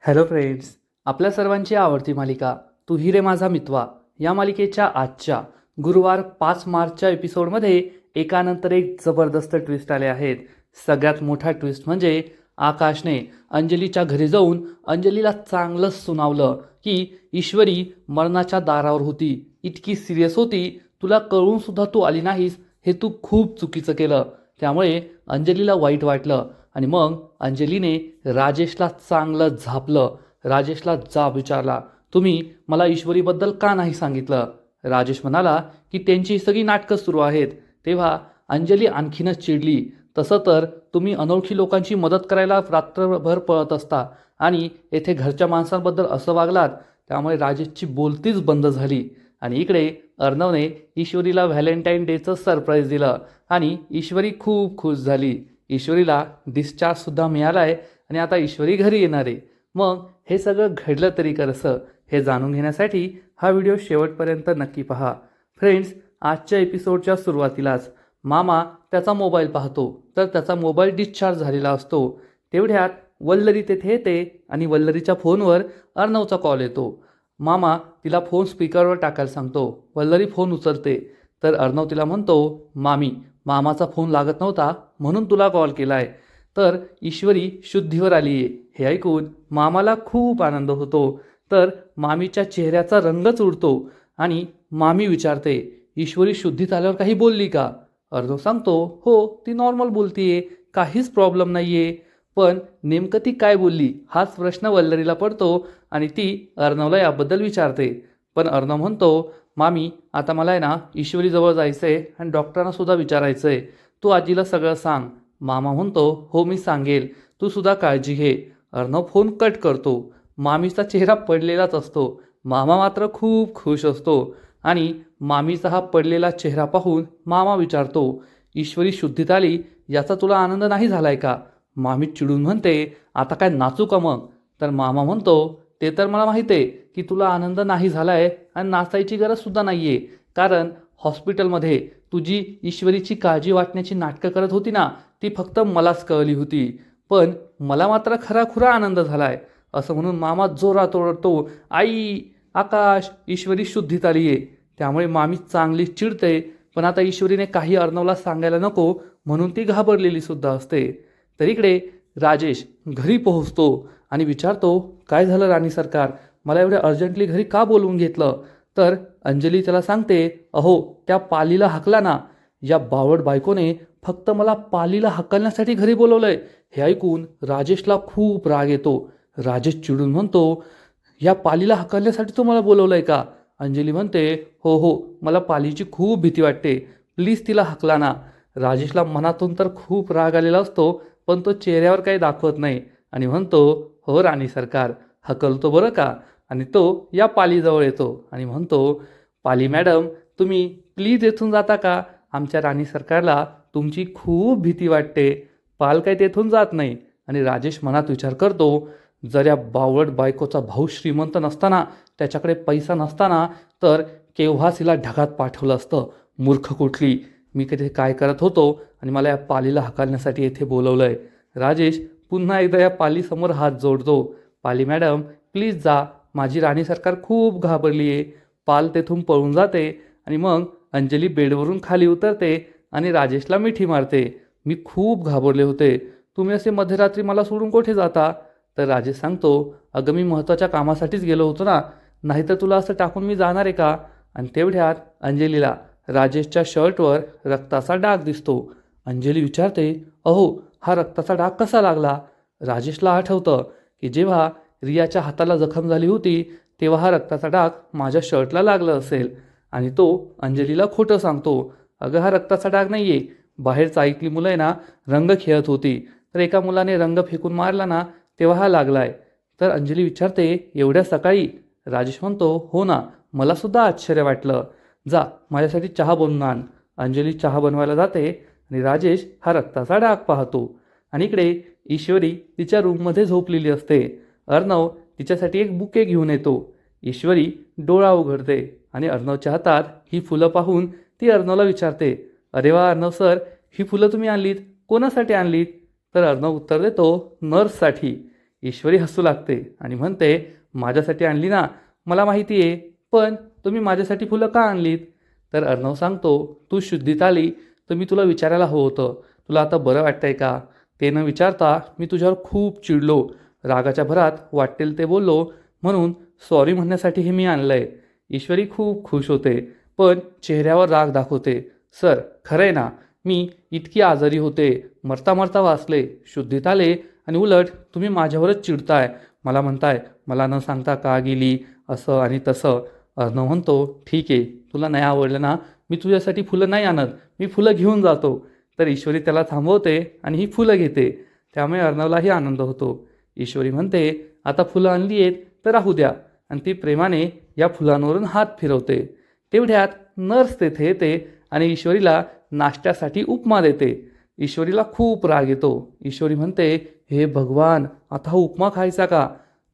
Hello friends, आपल्या सर्वांची आवडती मालिका तू ही रे माझा मितवा या मालिकेच्या आजच्या गुरुवार 5 मार्चच्या एपिसोडमध्ये एकानंतर एक जबरदस्त ट्विस्ट आले आहेत. सगळ्यात मोठा ट्विस्ट म्हणजे आकाशने अंजलीच्या घरी जाऊन अंजलीला चांगलंच सुनावलं की ईश्वरी मरणाच्या दारावर होती, इतकी सिरियस होती, तुला कळून सुद्धा तू आली नाहीस, हे तू खूप चुकीचं केलं. त्यामुळे अंजलीला वाईट वाटलं आणि मग अंजलीने राजेशला चांगलं झापलं. राजेशला जाब विचारला, तुम्ही मला ईश्वरीबद्दल का नाही सांगितलं? राजेश म्हणाला की त्यांची सगळी नाटकं सुरू आहेत. तेव्हा अंजली आणखीनच चिडली, तसं तर तुम्ही अनोळखी लोकांची मदत करायला रात्रभर पळत असता आणि येथे घरच्या माणसांबद्दल असं वागलात, त्यामुळे राजेशची बोलतीच बंद झाली. आणि इकडे अर्णवने ईश्वरीला व्हॅलेंटाईन डेचं सरप्राईज दिलं आणि ईश्वरी खूप खुश झाली. ईश्वरीला डिस्चार्जसुद्धा मिळाला आहे आणि आता ईश्वरी घरी येणार आहे. मग हे सगळं घडलं तरी कसं, हे जाणून घेण्यासाठी हा व्हिडिओ शेवटपर्यंत नक्की पहा. फ्रेंड्स, आजच्या एपिसोडच्या सुरुवातीलाच मामा त्याचा मोबाईल पाहतो, तर त्याचा मोबाईल डिस्चार्ज झालेला असतो. तेवढ्यात वल्लरी तेथे येते आणि वल्लरीच्या फोनवर अर्णवचा कॉल येतो. मामा तिला फोन स्पीकरवर टाकायला सांगतो. वल्लरी फोन उचलते, तर अर्णव तिला म्हणतो, मामाचा फोन लागत नव्हता म्हणून तुला कॉल केला आहे. तर ईश्वरी शुद्धीवर आली आहे. हे ऐकून मामाला खूप आनंद होतो. तर मामीच्या चेहऱ्याचा रंगच उडतो आणि मामी विचारते, ईश्वरी शुद्धीत आल्यावर काही बोलली का? अर्णव सांगतो, हो, ती नॉर्मल बोलतीये, काहीच प्रॉब्लेम नाही आहे. पण नेमकं ती काय बोलली हाच प्रश्न वल्लरीला पडतो आणि ती अर्णवला याबद्दल विचारते. पण अर्णव म्हणतो, मामी आता मला आहे ना ईश्वरीजवळ जायचं आहे आणि डॉक्टरांना सुद्धा विचारायचं आहे, तू आजीला सगळं सांग. मामा म्हणतो, हो मी सांगेल, तू सुद्धा काळजी घे. अर्णव फोन कट करतो. मामीचा चेहरा पडलेलाच असतो. मामा मात्र खूप खुश असतो आणि मामीचा हा पडलेला चेहरा पाहून मामा विचारतो, ईश्वरी शुद्धीत आली याचा तुला आनंद नाही झालाय का? मामी चिडून म्हणते, आता काय नाचू का मग? तर मामा म्हणतो, ते तर मला माहीत आहे की तुला आनंद नाही झालाय आणि नाचायची गरजसुद्धा नाही आहे, कारण हॉस्पिटलमध्ये तुझी ईश्वरीची काळजी वाटण्याची नाटकं करत होती ना, ती फक्त मलाच कळली होती. पण मला मात्र खराखुरा आनंद झालाय. असं म्हणून मामा जोरात ओरडतो, आई, आकाश, ईश्वरी शुद्धीत आली आहे. त्यामुळे मामी चांगली चिडते. पण आता ईश्वरीने काही अर्णवला सांगायला नको म्हणून ती घाबरलेली सुद्धा असते. तर इकडे राजेश घरी पोहोचतो आणि विचारतो, काय झालं राणी सरकार, मला एवढ्या अर्जंटली घरी का बोलवून घेतलं? तर अंजली त्याला सांगते, अहो त्या पालीला हाकला ना. या बावड बायकोने फक्त मला पालीला हाकलण्यासाठी घरी बोलवलंय. हे ऐकून राजेशला खूप राग येतो. राजेश चिडून म्हणतो, या पालीला हाकलण्यासाठी तू मला बोलवलंय का? अंजली म्हणते, हो हो, मला पालीची खूप भीती वाटते, प्लीज तिला हाकला ना. राजेशला मनातून तर खूप राग आलेला असतो, पण तो चेहऱ्यावर काही दाखवत नाही आणि म्हणतो, हो राणी सरकार, हकलतो बरं का. आणि तो या पालीजवळ येतो आणि म्हणतो, पाली मॅडम, तुम्ही प्लीज येथून जाता का? आमच्या राणी सरकारला तुमची खूप भीती वाटते. पाल काय तेथून जात नाही. आणि राजेश मनात विचार करतो, जर या बावळट बायकोचा भाऊ श्रीमंत नसताना, त्याच्याकडे पैसा नसताना, तर केव्हाच हिला ढगात पाठवलं असतं. मूर्ख कुठली, मी कधी काय करत होतो आणि मला या पालीला हाकलण्यासाठी येथे बोलवलं आहे. राजेश पुन्हा एकदा या पालीसमोर हात जोडतो. पाली मॅडम, प्लीज जा, माझी राणी सरकार खूप घाबरली आहे. पाल तेथून पळून जाते आणि मग अंजली बेडवरून खाली उतरते आणि राजेशला मिठी मारते. मी खूप घाबरले होते, तुम्ही असे मध्यरात्री मला सोडून कुठे जाता? तर राजेश सांगतो, अगं मी महत्त्वाच्या कामासाठीच गेलो होतो ना, नाहीतर तुला असं टाकून मी जाणार आहे का? आणि तेवढ्यात अंजलीला राजेशच्या शर्टवर रक्ताचा डाग दिसतो. अंजली विचारते, अहो हा रक्ताचा डाग कसा लागला? राजेशला आठवतं की जेव्हा रियाच्या हाताला जखम झाली होती तेव्हा हा रक्ताचा डाग माझ्या शर्टला लागला असेल. आणि तो अंजलीला खोटं सांगतो, अगं हा रक्ताचा डाग नाही आहे, बाहेरचं ऐकली मुलं आहे ना, रंग खेळत होती, तर एका मुलाने रंग फेकून मारला ना, तेव्हा हा लागलाय. तर अंजली विचारते, एवढ्या सकाळी? राजेश म्हणतो, हो ना, मलासुद्धा आश्चर्य वाटलं, जा माझ्यासाठी चहा बनवून आण. अंजली चहा बनवायला जाते आणि राजेश हा रक्ताचा डाग पाहतो. आणि इकडे ईश्वरी तिच्या रूममध्ये झोपलेली असते. अर्णव तिच्यासाठी एक बुके घेऊन येतो. ईश्वरी डोळा उघडते आणि अर्णवच्या हातात ही फुलं पाहून ती अर्णवला विचारते, अरे वा अर्णव सर, ही फुलं तुम्ही आणलीत, कोणासाठी आणलीत? तर अर्णव उत्तर देतो, नर्ससाठी. ईश्वरी हसू लागते आणि म्हणते, माझ्यासाठी आणली ना, मला माहिती आहे, पण तुम्ही माझ्यासाठी फुलं का आणलीत? तर अर्णव सांगतो, तू शुद्धीत आली तर मी तुला विचारायला हवं होतं, तुला आता बरं वाटतंय का? ते न विचारता मी तुझ्यावर खूप चिडलो, रागाच्या भरात वाटेल ते बोललो, म्हणून सॉरी म्हणण्यासाठी हे मी आणलंय. ईश्वरी खूप खुश होते, पण चेहऱ्यावर राग दाखवते. सर, खरंय ना, मी इतकी आजारी होते, मरता मरता वाचले, शुद्धीत आले, आणि उलट तुम्ही माझ्यावरच चिडताय, मला म्हणताय मला न सांगता का गेली, असं आणि तसं. अर्णव म्हणतो, ठीक आहे, तुला नाही आवडलं ना, मी तुझ्यासाठी फुलं नाही आणत, मी फुलं घेऊन जातो. तर ईश्वरी त्याला थांबवते आणि ही फुलं घेते. त्यामुळे अर्णवलाही आनंद होतो. ईश्वरी म्हणते, आता फुलं आणली आहेत तर राहू द्या, आणि ती प्रेमाने या फुलांवरून हात फिरवते. तेवढ्यात नर्स तेथे येते आणि ईश्वरीला नाश्त्यासाठी उपमा देते. ईश्वरीला खूप राग येतो. ईश्वरी म्हणते, हे भगवान, आता हा उपमा खायचा का?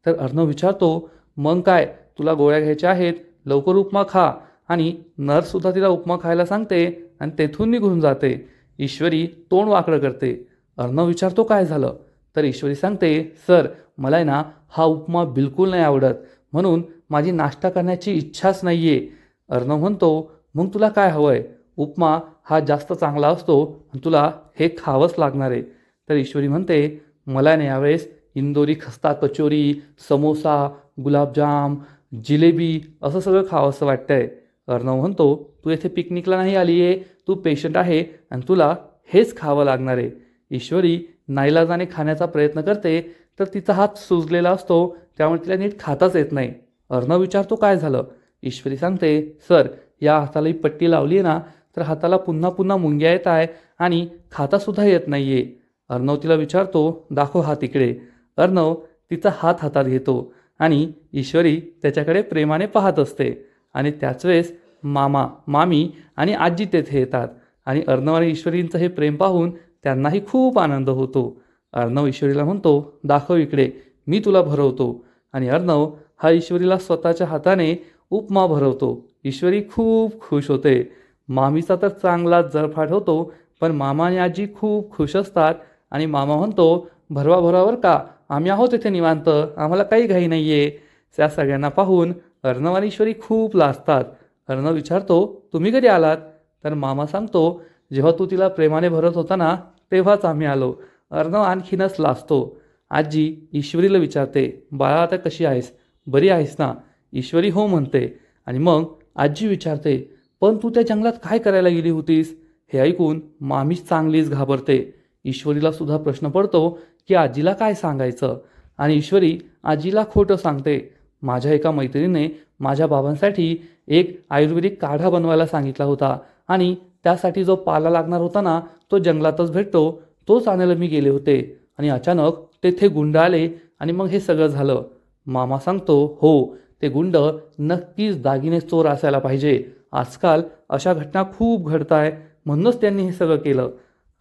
तर अर्णव विचारतो, मग काय, तुला गोळ्या घ्यायच्या आहेत, लवकर उपमा खा. आणि नर्ससुद्धा तिला उपमा खायला सांगते आणि तेथून निघून जाते. ईश्वरी तोंड वाकडं करते. अर्णव विचारतो, काय झालं? तर ईश्वरी सांगते, सर, मला आहे ना हा उपमा बिलकुल नाही आवडत, म्हणून माझी नाश्ता करण्याची इच्छाच नाही आहे. अर्णव म्हणतो, मग तुला काय हवं आहे? उपमा हा जास्त चांगला असतो आणि तुला हे खावंच लागणार आहे. तर ईश्वरी म्हणते, मला नाही यावेळेस इंदोरी खस्ता कचोरी, समोसा, गुलाबजाम, जिलेबी असं सगळं खावंसं वाटतंय. अर्णव म्हणतो, तू येथे पिकनिकला नाही आली आहे, तू पेशंट आहे आणि तुला हेच खावं लागणार आहे. ईश्वरी नाईलाजाने खाण्याचा प्रयत्न करते, तर तिचा हात सुजलेला असतो, त्यामुळे तिला नीट खाताच येत नाही. अर्णव विचारतो, काय झालं? ईश्वरी सांगते, सर, या हाताला ही पट्टी लावली आहे ना, तर हाताला पुन्हा पुन्हा मुंग्या येत आहे आणि खातासुद्धा येत नाही आहे. अर्णव तिला विचारतो, दाखव हात इकडे. अर्णव तिचा हात हातात घेतो आणि ईश्वरी त्याच्याकडे प्रेमाने पाहत असते. आणि त्याच वेळेस मामा, मामी आणि आजी तेथे येतात आणि अर्णव आणि ईश्वरींचं हे प्रेम पाहून त्यांनाही खूप आनंद होतो. अर्णव ईश्वरीला म्हणतो, दाखव इकडे, मी तुला भरवतो. आणि अर्णव हा ईश्वरीला स्वतःच्या हाताने उपमा भरवतो. ईश्वरी खूप खुश होते. मामीचा तर चांगलाच जळफाट होतो, पण मामा आणि आजी खूप खुश असतात. आणि मामा म्हणतो, भरवा भरवावर का, आम्ही आहोत इथे निवांत, आम्हाला काही घाई नाही आहे. त्या सगळ्यांना पाहून अर्णव आणि ईश्वरी खूप लाजतात. अर्णव विचारतो, तुम्ही कधी आलात? तर मामा सांगतो, जेव्हा तू तिला प्रेमाने भरत होता ना, तेव्हाच आम्ही आलो. अर्णव आणखीनच लाजतो. आजी ईश्वरीला विचारते, बाळा, आता कशी आहेस, बरी आहेस ना? ईश्वरी हो म्हणते. आणि मग आजी विचारते, पण तू त्या जंगलात काय करायला गेली होतीस? हे ऐकून मामीच चांगलीच घाबरते. ईश्वरीला सुद्धा प्रश्न पडतो की आजीला काय सांगायचं. आणि ईश्वरी आजीला खोटं सांगते. माझ्या एका मैत्रिणीने माझ्या बाबांसाठी एक आयुर्वेदिक काढा बनवायला सांगितला होता आणि त्यासाठी जो पाला लागणार होता ना, तो जंगलातच भेटतो, तोच आणायला मी गेले होते आणि अचानक तेथे गुंड आले आणि मग हे सगळं झालं. मामा सांगतो, हो, ते गुंड नक्कीच दागिने चोर असायला पाहिजे. आजकाल अशा घटना खूप घडत आहे, म्हणूनच त्यांनी हे सगळं केलं.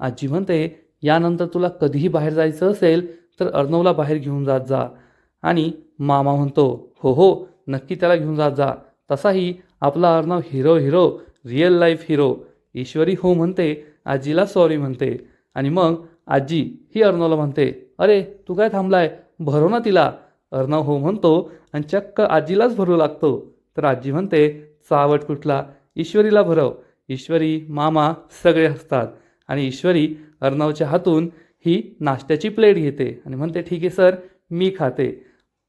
आजी म्हणते, यानंतर तुला कधीही बाहेर जायचं असेल तर अर्णवला बाहेर घेऊन जात जा. आणि मामा म्हणतो, हो हो, नक्की त्याला घेऊन जात जा. तसाही आपला Arnav hero hero, real life hero. Ishwari हो म्हणते, आजीला सॉरी म्हणते. आणि मग आजी ही अर्णवला म्हणते, अरे तू काय थांबलाय, भरव ना तिला. अर्णव हो म्हणतो आणि चक्क आजीलाच भरू लागतो. तर आजी म्हणते, चावट कुठला, ईश्वरीला भरव. ईश्वरी, मामा सगळे हसतात आणि ईश्वरी अर्णवच्या हातून ही नाश्त्याची प्लेट घेते आणि म्हणते, ठीक आहे सर, मी खाते.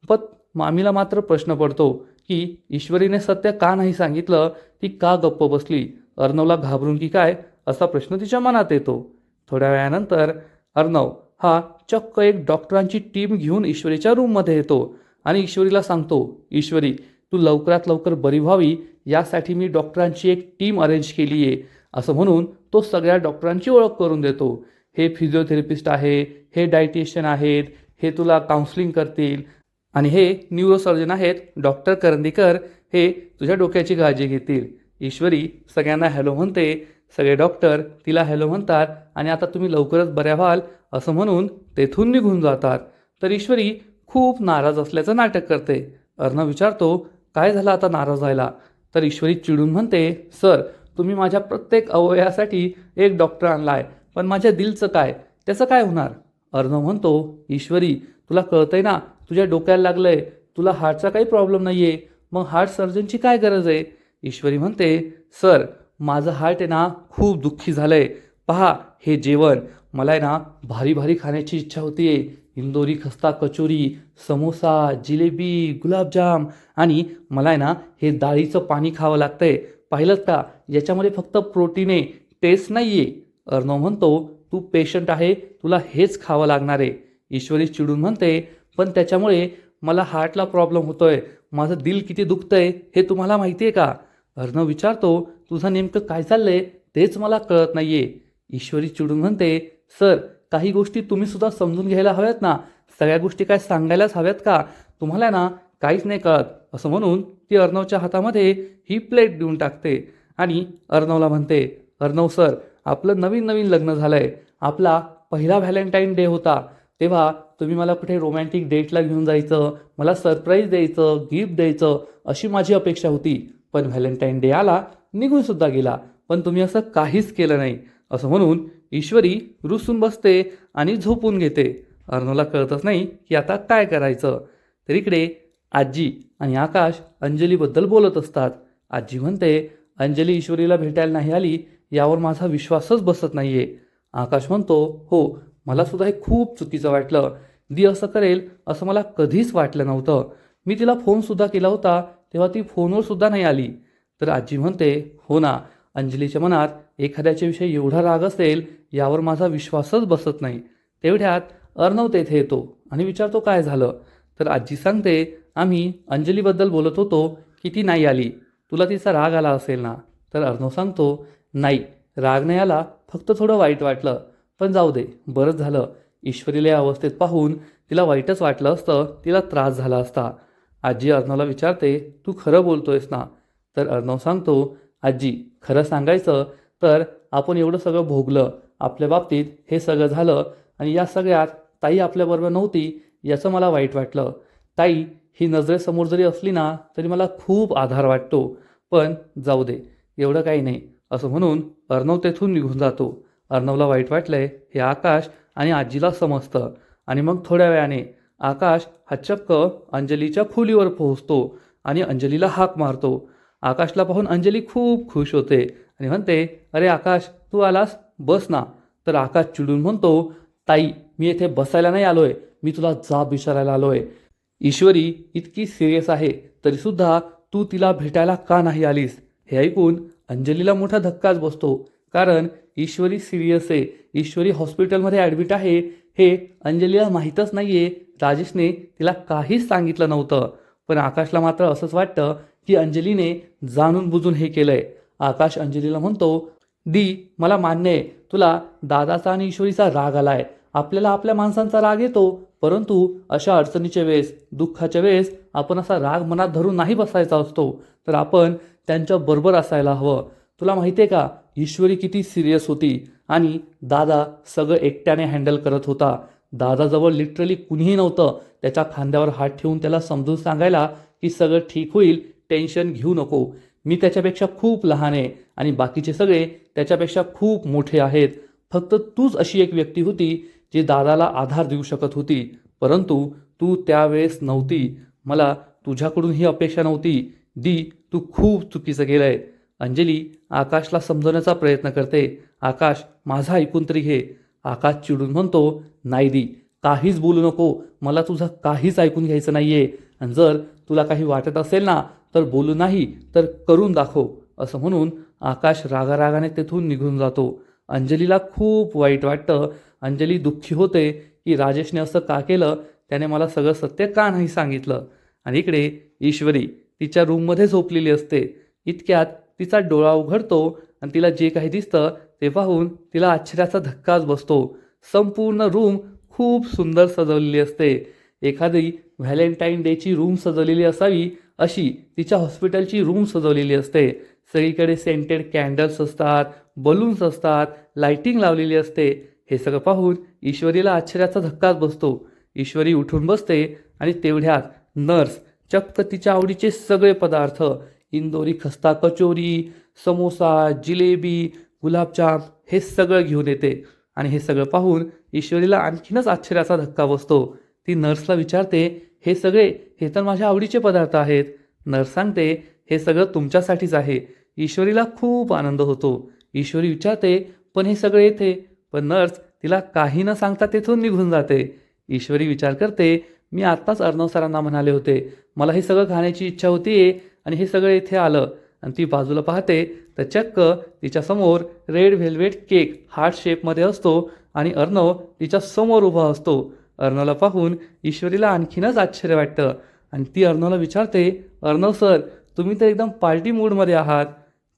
पण मामीला मात्र प्रश्न पडतो की ईश्वरीने सत्य का नाही सांगितलं, ती का गप्प बसली, अर्णवला घाबरून की काय, असा प्रश्न तिच्या मनात येतो. थोड्या वेळानंतर अर्णव हा चक्क एक डॉक्टरांची टीम घेऊन ईश्वरीच्या रूममध्ये येतो आणि ईश्वरीला सांगतो, ईश्वरी, तू लवकरात लवकर बरी व्हावी यासाठी मी डॉक्टरांची एक टीम अरेंज केली आहे. असं म्हणून तो सगळ्या डॉक्टरांची ओळख करून देतो. हे फिजिओथेरपिस्ट आहे, हे डायटिशियन आहेत, हे तुला काउन्सलिंग करतील, आणि हे न्यूरोसर्जन आहेत डॉक्टर करंदीकर, हे तुझ्या डोक्याची काळजी घेतील. ईश्वरी सगळ्यांना हॅलो म्हणते. सगळे डॉक्टर तिला हॅलो म्हणतात आणि आता तुम्ही लवकरच बऱ्या व्हाल असं म्हणून तेथून निघून जातात. तर ईश्वरी खूप नाराज असल्याचं नाटक करते. अर्णव विचारतो, काय झालं आता नाराज व्हायला? तर ईश्वरी चिडून म्हणते, सर, तुम्ही माझ्या प्रत्येक अवयवासाठी एक डॉक्टर आणला आहे, पण माझ्या दिलचं काय, त्याचं काय होणार? अर्णव म्हणतो, ईश्वरी, तुला कळतंय ना, तुझ्या डोक्याला लागलंय, तुला हार्टचा काही प्रॉब्लेम नाही आहे, मग हार्ट सर्जनची काय गरज आहे? ईश्वरी म्हणते, सर माझं हार्ट आहे ना खूप दुःखी झालं आहे. पहा हे जेवण, मला आहे ना भारी भारी खाण्याची इच्छा होती आहे. इंदोरी खस्ता कचोरी, समोसा, जिलेबी, गुलाबजाम आणि मला आहे ना हे डाळीचं पाणी खावं लागतंय. पाहिलंत का, याच्यामध्ये फक्त प्रोटीन आहे, टेस्ट नाही आहे. अर्णव म्हणतो, तू पेशंट आहे, तुला हेच खावं लागणार आहे. ईश्वरी चिडून म्हणते, पण त्याच्यामुळे मला हार्टला प्रॉब्लेम होतोय, माझं दिल किती दुखतंय हे तुम्हाला माहिती आहे का? अर्णव विचारतो, तुझं नेमकं काय चाललंय तेच मला कळत नाहीये. ईश्वरी चिडून म्हणते, सर काही गोष्टी तुम्ही सुद्धा समजून घ्यायला हव्यात ना, सगळ्या गोष्टी काय सांगायलाच हव्यात का? तुम्हाला ना काहीच नाही कळत. असं म्हणून ती अर्णवच्या हातामध्ये ही प्लेट देऊन टाकते आणि अर्णवला म्हणते, अर्णव सर आपलं नवीन नवीन लग्न झालंय, आपला पहिला व्हॅलेंटाईन डे होता, तेव्हा तुम्ही मला कुठे रोमॅन्टिक डेटला घेऊन जायचं, मला सरप्राईज द्यायचं, गिफ्ट द्यायचं अशी माझी अपेक्षा होती. पण व्हॅलेंटाईन डे आला, निघून सुद्धा गेला, पण तुम्ही असं काहीच केलं नाही. असं म्हणून ईश्वरी रुसून बसते आणि झोपून घेते. अर्णवला कळतच नाही की आता काय करायचं. तर इकडे आजी आणि आकाश अंजलीबद्दल बोलत असतात. आजी म्हणते, अंजली ईश्वरीला भेटायला नाही आली यावर माझा विश्वासच बसत नाहीये. आकाश म्हणतो, हो मला सुद्धा हे खूप चुकीचं वाटलं. दी असं करेल असं मला कधीच वाटलं नव्हतं. मी तिला फोनसुद्धा केला होता, तेव्हा ती फोनवर सुद्धा नाही आली. तर आजी म्हणते, हो ना, अंजलीच्या मनात एखाद्याच्या विषयी एवढा राग असेल यावर माझा विश्वासच बसत नाही. तेवढ्यात अर्णव तेथे येतो आणि विचारतो काय झालं. तर आजी सांगते, आम्ही अंजलीबद्दल बोलत होतो की ती नाही आली, तुला तिचा राग आला असेल ना. तर अर्णव सांगतो, नाही राग नाही आला, फक्त थोडं वाईट वाटलं. पण जाऊ दे, बरंच झालं. ईश्वरीला या अवस्थेत पाहून तिला वाईटच वाटलं असतं, तिला त्रास झाला असता. आजी अर्णवला विचारते, तू खरं बोलतोयस ना? तर अर्णव सांगतो, आजी खरं सांगायचं तर आपण एवढं सगळं भोगलं, आपल्या बाबतीत हे सगळं झालं आणि या सगळ्यात ताई आपल्याबरोबर नव्हती याचं मला वाईट वाटलं. ताई ही नजरेसमोर जरी असली ना तरी मला खूप आधार वाटतो. पण जाऊ दे, एवढं काही नाही. असं म्हणून अर्णव तेथून निघून जातो. अर्णवला वाईट वाटलंय हे आकाश आणि आजीला समजतं आणि मग थोड्या वेळाने आकाश हा चक्क अंजलीच्या खोलीवर पोहोचतो आणि अंजलीला हाक मारतो. आकाशला पाहून अंजली खूप खुश होते आणि म्हणते, अरे आकाश तू आलास, बस ना. तर आकाश चिडून म्हणतो, ताई मी येथे बसायला नाही आलोय, मी तुला जाब विचारायला आलोय. ईश्वरी इतकी सिरियस आहे तरीसुद्धा तू तिला भेटायला का नाही आलीस? हे ऐकून अंजलीला मोठा धक्काच बसतो, कारण ईश्वरी सिरियस आहे, ईश्वरी हॉस्पिटलमध्ये ॲडमिट आहे हे अंजलीला माहीतच नाही आहे. राजेशने तिला काहीच सांगितलं नव्हतं. पण आकाशला मात्र असंच वाटतं की अंजलीने जाणून बुजून हे केलंय. आकाश अंजलीला म्हणतो, दी मला मान्य आहे तुला दादाचा आणि ईश्वरीचा राग आलाय, आपल्याला आपल्या माणसांचा राग येतो, परंतु अशा अडचणीच्या वेळेस, दुःखाच्या वेळेस आपण असा राग मनात धरून नाही बसायचा असतो, तर आपण त्यांच्या बरोबर असायला हवं. तुला माहिती आहे का, ईश्वरी किती सिरियस होती आणि दादा सगळं एकट्याने हँडल करत होता. दादाजवळ लिटरली कुणीही नव्हतं त्याच्या खांद्यावर हात ठेवून त्याला समजून सांगायला की सगळं ठीक होईल, टेन्शन घेऊ नको. मी त्याच्यापेक्षा खूप लहान आहे आणि बाकीचे सगळे त्याच्यापेक्षा खूप मोठे आहेत. फक्त तूच अशी एक व्यक्ती होती जी दादाला आधार देऊ शकत होती, परंतु तू त्यावेळेस नव्हती. मला तुझ्याकडून ही अपेक्षा नव्हती. दी तू खूप चुकीचं केलंय. अंजली आकाशला समजवण्याचा प्रयत्न करते. आकाश माझा ऐकून तरी घे. आकाश चिडून म्हणतो, नाही दी काहीच बोलू नको, मला तुझं काहीच ऐकून घ्यायचं नाहीये. आणि जर तुला काही वाटत असेल ना तर बोलू नाही तर करून दाखव. असं म्हणून आकाश रागारागाने तेथून निघून जातो. अंजलीला खूप वाईट वाटतं. अंजली दुःखी होते की राजेशने असं का केलं, त्याने मला सगळं सत्य का नाही सांगितलं. आणि इकडे ईश्वरी तिच्या रूममध्ये झोपलेली असते. इतक्यात तिचा डोळा उघडतो आणि तिला जे काही दिसतं ते पाहून तिला आश्चर्याचा धक्काच बसतो. संपूर्ण रूम खूप सुंदर सजवलेली असते. एखादी व्हॅलेंटाईन डेची रूम सजवलेली असावी अशी तिच्या हॉस्पिटलची रूम सजवलेली असते. सगळीकडे सेंटेड कॅन्डल्स असतात, बलून्स असतात, लाइटिंग लावलेली असते. हे सगळं पाहून ईश्वरीला आश्चर्याचा धक्काच बसतो. ईश्वरी उठून बसते आणि तेवढ्यात नर्स चक्क तिच्या आवडीचे सगळे पदार्थ, इंदोरी खस्ता कचोरी, समोसा, जिलेबी, गुलाबजाम हे सगळं घेऊन येते. आणि हे सगळं पाहून ईश्वरीला आणखीनच आश्चर्याचा धक्का बसतो. ती नर्सला विचारते, हे तर माझ्या आवडीचे पदार्थ आहेत. नर्स सांगते, हे सगळं तुमच्यासाठीच आहे. ईश्वरीला खूप आनंद होतो. ईश्वरी विचारते, पण हे सगळे येथे? पण नर्स तिला काही न सांगता तेथून निघून जाते. ईश्वरी विचार करते, मी आत्ताच अर्णव सरांना म्हणाले होते, मला हे सगळं खाण्याची इच्छा होतीये आणि हे सगळं इथे आलं. आणि ती बाजूला पाहते तर चक्क तिच्यासमोर रेड व्हेल्वेट केक हार्ट शेपमध्ये असतो आणि अर्णव तिच्या समोर उभा असतो. अर्णवला पाहून ईश्वरीला आणखीनच आश्चर्य वाटतं आणि ती अर्णवला विचारते, अर्णव सर, तुम्ही तर एकदम पार्टी मूडमध्ये आहात.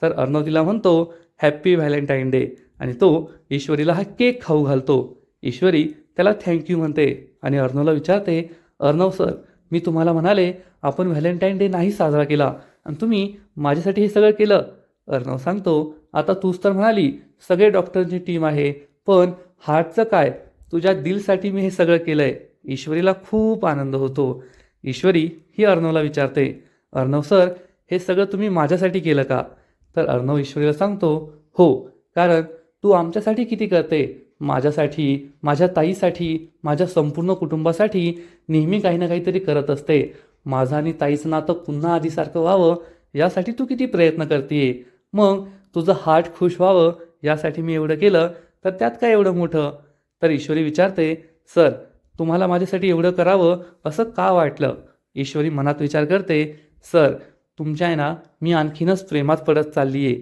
तर अर्णव तिला म्हणतो, हॅप्पी व्हॅलेंटाईन डे, आणि तो ईश्वरीला हा केक खाऊ घालतो. ईश्वरी त्याला थँक्यू म्हणते आणि अर्णवला विचारते, अर्णव सर, मी तुम्हाला म्हणाले आपण व्हॅलेंटाईन डे नाही साजरा केला आणि तुम्ही माझ्यासाठी हे सगळं केलं. अर्णव सांगतो, आता तूच तर म्हणाली सगळे डॉक्टरची टीम आहे, पण हार्टचं काय? तुझ्या दिलसाठी मी हे सगळं केलं आहे. ईश्वरीला खूप आनंद होतो. ईश्वरी ही अर्णवला विचारते, अर्णव सर, हे सगळं तुम्ही माझ्यासाठी केलं का? तर अर्णव ईश्वरीला सांगतो, हो, कारण तू आमच्यासाठी किती करते. माझ्यासाठी, माझ्या ताईसाठी, माझ्या संपूर्ण कुटुंबासाठी नेहमी काही ना काहीतरी करत असते. माझं आणि ताईचं नातं पुन्हा आधीसारखं व्हावं यासाठी तू किती प्रयत्न करतेय. मग तुझं हार्ट खुश व्हावं यासाठी मी एवढं केलं, तर त्यात काय एवढं मोठं? तर ईश्वरी विचारते, सर, तुम्हाला माझ्यासाठी एवढं करावं असं का वाटलं? ईश्वरी मनात विचार करते, सर, तुमच्या आहे ना मी आणखीनच प्रेमात पडत चालली आहे.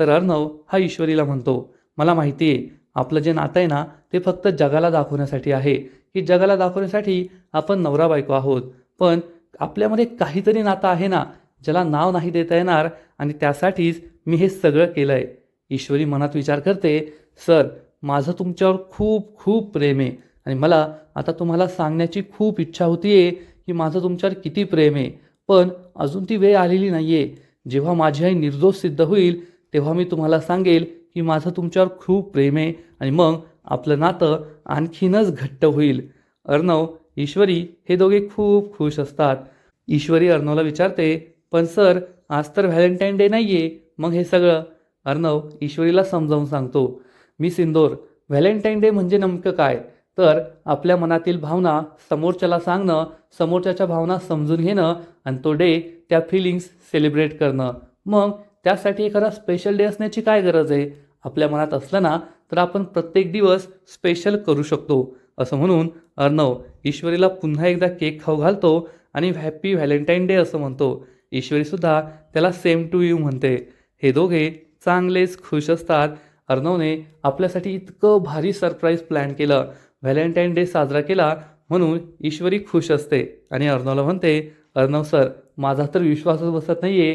तर अर्णव हा ईश्वरीला म्हणतो, मला माहिती आहे आपलं जे नातं आहे ना ते फक्त जगाला दाखवण्यासाठी आहे, की जगाला दाखवण्यासाठी आपण नवरा बायको आहोत, पण आपल्यामध्ये काहीतरी नातं आहे ना ज्याला नाव नाही देता येणार, आणि त्यासाठीच मी हे सगळं केलं आहे. ईश्वरी मनात विचार करते, सर, माझं तुमच्यावर खूप खूप प्रेम आहे आणि मला आता तुम्हाला सांगण्याची खूप इच्छा होतीये की माझं तुमच्यावर किती प्रेम आहे, पण अजून ती वेळ आलेली नाही आहे. जेव्हा माझी आई निर्दोष सिद्ध होईल तेव्हा मी तुम्हाला सांगेल की माझं तुमच्यावर खूप प्रेम आहे आणि मग आपलं नातं आणखीनच घट्ट होईल. अर्णव, ईश्वरी हे दोघे खूप खुश असतात. ईश्वरी अर्णवला विचारते, पण सर, आज तर व्हॅलेंटाईन डे नाही आहे, मग हे सगळं? अर्णव ईश्वरीला समजावून सांगतो, मी सिंदोर, व्हॅलेंटाईन डे म्हणजे नेमकं काय? तर आपल्या मनातील भावना समोरच्याला सांगणं, समोरच्याच्या भावना समजून घेणं आणि तो डे, त्या फिलिंग्स सेलिब्रेट करणं. मग त्यासाठी एखादा स्पेशल डे असण्याची काय गरज आहे? आपल्या मनात असलं ना तर आपण प्रत्येक दिवस स्पेशल करू शकतो. असं म्हणून अर्णव ईश्वरीला पुन्हा एकदा केक खाऊ घालतो आणि हॅप्पी व्हॅलेंटाईन डे असं म्हणतो. ईश्वरीसुद्धा त्याला सेम टू यू म्हणते. हे दोघे चांगलेच खुश असतात. अर्णवने आपल्यासाठी इतकं भारी सरप्राईज प्लॅन केलं, व्हॅलेंटाईन डे साजरा केला म्हणून ईश्वरी खुश असते आणि अर्णवला म्हणते, अर्णव सर, माझा तर विश्वासच बसत नाही आहे,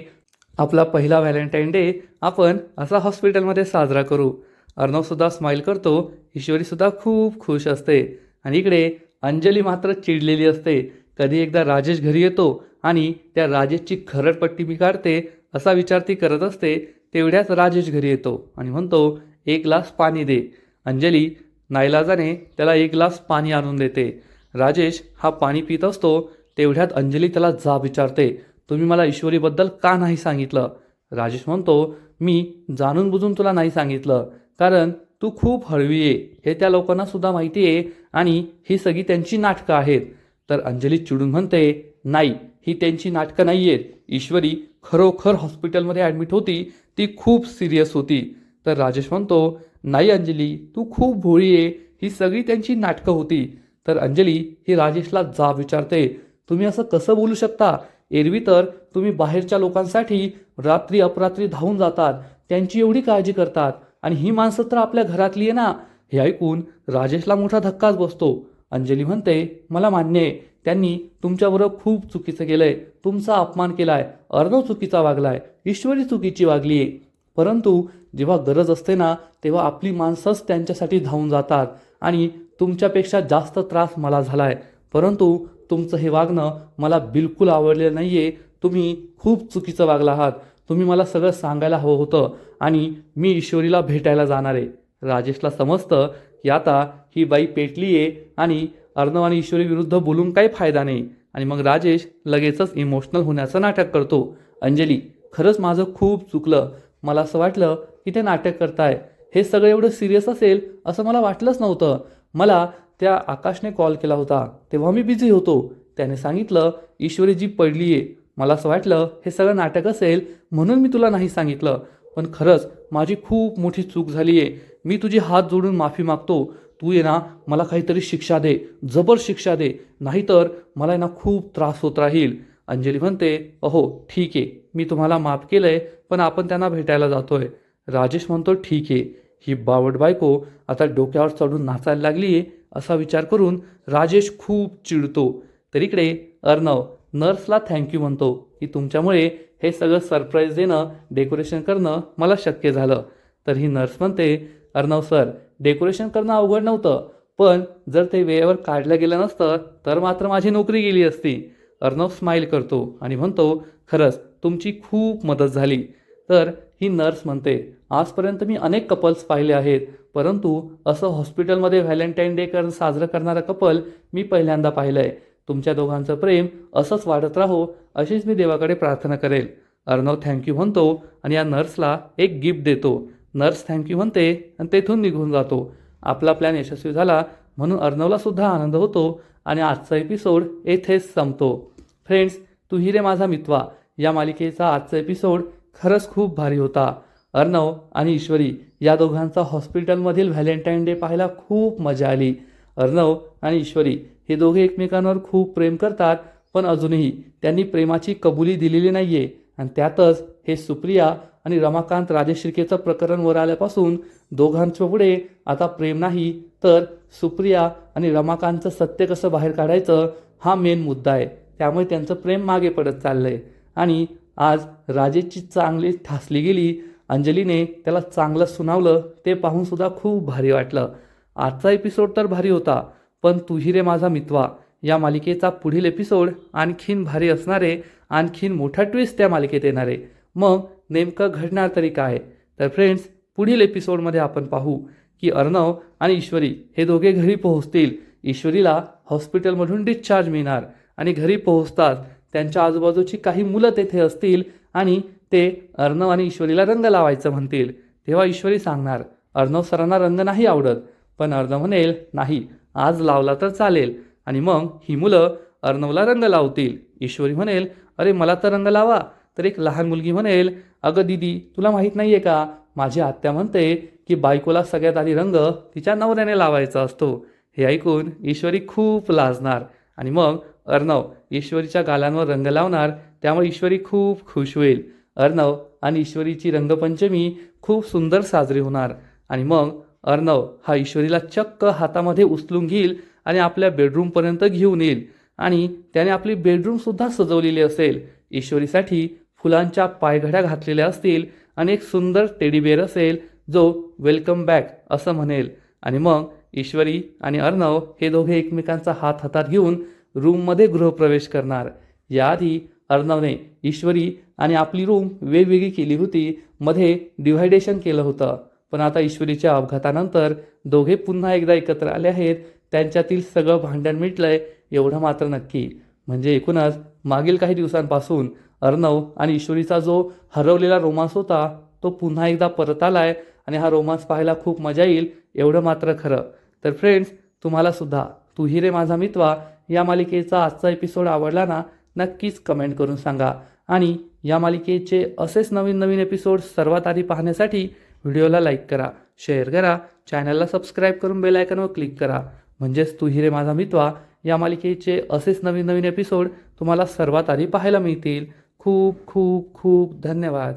आपला पहिला व्हॅलेंटाईन डे आपण असा हॉस्पिटलमध्ये साजरा करू. अर्णवसुद्धा स्माईल करतो. ईश्वरीसुद्धा खूप खुश असते आणि इकडे अंजली मात्र चिडलेली असते. कधी एकदा राजेश घरी येतो आणि त्या राजेशची खरडपट्टी मी काढते असा विचार ती करत असते. तेवढ्याच राजेश घरी येतो आणि म्हणतो, एक ग्लास पाणी दे. अंजली नाईलाजाने त्याला एक ग्लास पाणी आणून देते. राजेश हा पाणी पित असतो. तेवढ्यात अंजली त्याला जाब विचारते, तुम्ही मला ईश्वरीबद्दल का नाही सांगितलं? राजेश म्हणतो, मी जाणून बुजून तुला नाही सांगितलं, कारण तू खूप हळवी आहे हे त्या लोकांना सुद्धा माहिती आहे आणि ही सगळी त्यांची नाटकं आहेत. तर अंजली चिडून म्हणते, नाही, ही त्यांची नाटकं नाही आहेत. ईश्वरी खरोखर हॉस्पिटलमध्ये ॲडमिट होती, ती खूप सिरियस होती. तर राजेश म्हणतो, नाही अंजली, तू खूप भोळी आहे, ही सगळी त्यांची नाटकं होती. तर अंजली ही राजेशला जाब विचारते, तुम्ही असं कसं बोलू शकता? एरवी तर तुम्ही बाहेरच्या लोकांसाठी रात्री अपरात्री धावून जातात, त्यांची एवढी काळजी करतात, आणि ही माणसं तर आपल्या घरातली आहे ना. हे ऐकून राजेशला मोठा धक्काच बसतो. अंजली म्हणते, मला मान्य आहे, त्यांनी तुमच्याबरोबर खूप चुकीचं केलंय, तुमचा अपमान केलाय, अर्णव चुकीचा वागलाय, ईश्वरी चुकीची वागली आहे. परंतु जेव्हा गरज असते ना तेव्हा आपली माणसंच त्यांच्यासाठी धावून जातात आणि तुमच्यापेक्षा जास्त त्रास मला झालाय. परंतु तुमचं हे वागणं मला बिलकुल आवडलेलं नाही आहे. तुम्ही खूप चुकीचं वागला आहात. तुम्ही मला सगळं सांगायला हवं होतं आणि मी ईश्वरीला भेटायला जाणार आहे. राजेशला समजतं की आता ही बाई पेटली आहे आणि अर्णव आणि ईश्वरी विरुद्ध बोलून काही फायदा नाही. आणि मग राजेश लगेचच इमोशनल होण्याचं नाटक करतो. अंजली, खरंच माझं खूप चुकलं. मला असं वाटलं की ते नाटक करताय. हे सगळं एवढं सिरियस असेल असं मला वाटलंच नव्हतं. मला त्या आकाशने कॉल केला होता तेव्हा मी बिझी होतो. त्याने सांगितलं ईश्वरीजी पडली आहे. मला असं वाटलं हे सगळं नाटक असेल म्हणून मी तुला नाही सांगितलं. पण खरंच माझी खूप मोठी चूक झाली आहे. मी तुझी हात जोडून माफी मागतो. तू ये ना मला काहीतरी शिक्षा दे, जबर शिक्षा दे, नाहीतर मला ना खूप त्रास होत राहील. अंजली म्हणते अहो ठीक आहे, मी तुम्हाला माफ केलंय, पण आपण त्यांना भेटायला जातोय. राजेश म्हणतो ठीक आहे. ही बावट बायको आता डोक्यावर चढून नाचायला लागली आहे असा विचार करून राजेश खूप चिडतो. तर इकडे अर्णव नर्सला थँक्यू म्हणतो की तुमच्यामुळे हे सगळं सरप्राईज देणं, डेकोरेशन करणं मला शक्य झालं. तर ही नर्स म्हणते अर्णव सर, डेकोरेशन करणं अवघड नव्हतं, पण जर ते वेळेवर काढलं गेलं नसतं तर मात्र माझी नोकरी गेली असती. अर्णव स्माईल करतो आणि म्हणतो खरंच तुमची खूप मदत झाली. तर ही नर्स म्हणते आजपर्यंत मी अनेक कपल्स पाहिले आहेत, परंतु असं हॉस्पिटलमध्ये व्हॅलेंटाईन डे साजरं करणारं कपल मी पहिल्यांदा पाहिलं आहे. तुमच्या दोघांचं प्रेम असंच वाढत राहो अशीच मी देवाकडे प्रार्थना करेल. अर्णव थँक्यू म्हणतो आणि या नर्सला एक गिफ्ट देतो. नर्स थँक्यू म्हणते आणि तेथून निघून जातो. आपला प्लॅन यशस्वी झाला म्हणून अर्णवला सुद्धा आनंद होतो आणि आजचा एपिसोड येथेच संपतो. फ्रेंड्स, तू ही रे माझा मितवा या मालिकेचा आजचा एपिसोड खरंच खूप भारी होता. अर्णव आणि ईश्वरी या दोघांचा हॉस्पिटलमधील व्हॅलेंटाईन डे पाहायला खूप मजा आली. अर्णव आणि ईश्वरी हे दोघे एकमेकांवर खूप प्रेम करतात, पण अजूनही त्यांनी प्रेमाची कबुली दिलेली नाही आहे. आणि त्यातच हे सुप्रिया आणि रमाकांत राजश्रिकेचं प्रकरण वर आल्यापासून दोघांच्या पुढे आता प्रेम नाही, तर सुप्रिया आणि रमाकांतचं सत्य कसं बाहेर काढायचं हा मेन मुद्दा आहे. त्यामुळे त्यांचं प्रेम मागे पडत चाललं आहे. आणि आज राजेशची चांगली ठासली गेली. अंजलीने त्याला चांगलं सुनावलं, ते पाहूनसुद्धा खूप भारी वाटलं. आजचा एपिसोड तर भारी होता, पण तू ही रे माझा मितवा या मालिकेचा पुढील एपिसोड आणखीन भारी असणारे, आणखीन मोठा ट्विस्ट त्या मालिकेत येणारे. मग नेमकं घडणार तरी काय? तर फ्रेंड्स, पुढील एपिसोडमध्ये आपण पाहू की अर्णव आणि ईश्वरी हे दोघे घरी पोहोचतील. ईश्वरीला हॉस्पिटलमधून डिस्चार्ज मिळणार आणि घरी पोहोचताच त्यांच्या आजूबाजूची काही मुलं तेथे असतील आणि ते अर्णव आणि ईश्वरीला रंग लावायचं म्हणतील. तेव्हा ईश्वरी सांगणार अर्णव सरांना रंग नाही आवडत, पण अर्णव म्हणेल नाही आज लावला तर चालेल. आणि मग ही मुलं अर्णवला रंग लावतील. ईश्वरी म्हणेल अरे मला तर रंग लावा. तर एक लहान मुलगी म्हणेल अगं दीदी तुला माहीत नाही आहे का, माझी आत्या म्हणते की बायकोला सगळ्यात आधी रंग तिच्या नवऱ्याने लावायचा असतो. हे ऐकून ईश्वरी खूप लाजणार आणि मग अर्णव ईश्वरीच्या गालांवर रंग लावणार. त्यामुळे ईश्वरी खूप खुश होईल. अर्णव आणि ईश्वरीची रंगपंचमी खूप सुंदर साजरी होणार. आणि मग अर्णव हा ईश्वरीला चक्क हातामध्ये उचलून घेईल आणि आपल्या बेडरूमपर्यंत घेऊन येईल आणि त्याने आपली बेडरूमसुद्धा सजवलेली असेल. ईश्वरीसाठी फुलांच्या पायघड्या घातलेल्या असतील आणि एक सुंदर टेडीबेअर असेल जो वेलकम बॅक असं म्हणेल. आणि मग ईश्वरी आणि अर्णव हे दोघे एकमेकांचा हात हातात घेऊन रूममध्ये गृहप्रवेश करणार. याआधी अर्णवने ईश्वरी आणि आपली रूम वेगवेगळी केली होती, मध्ये डिव्हायडेशन केलं होतं. पण आता ईश्वरीच्या अपघातानंतर दोघे पुन्हा एकदा एकत्र आले आहेत. त्यांच्यातील सगळं भांडण मिटलंय एवढं मात्र नक्की. म्हणजे एकूणच मागील काही दिवसांपासून अर्णव आणि ईश्वरीचा जो हरवलेला रोमांस होता तो पुन्हा एकदा परत आलाय आणि हा रोमांस पाहायला खूप मजा येईल एवढं मात्र खरं. तर फ्रेंड्स, तुम्हाला सुद्धा तू ही रे माझा मितवा या मालिकेचा आजचा एपिसोड आवडला ना, नक्कीच कमेंट करून सांगा. आणि या मालिकेचे असेच नवीन नवीन एपिसोड सर्वात आधी पाहण्यासाठी व्हिडिओला लाईक करा, शेअर करा, चॅनलला सबस्क्राईब करून बेल आयकॉनवर क्लिक करा. म्हणजेच तू ही रे माझा मितवा या मालिकेचे असेच नवीन नवीन एपिसोड तुम्हाला सर्वात आधी पाहायला मिळतील. खूप खूप खूप धन्यवाद.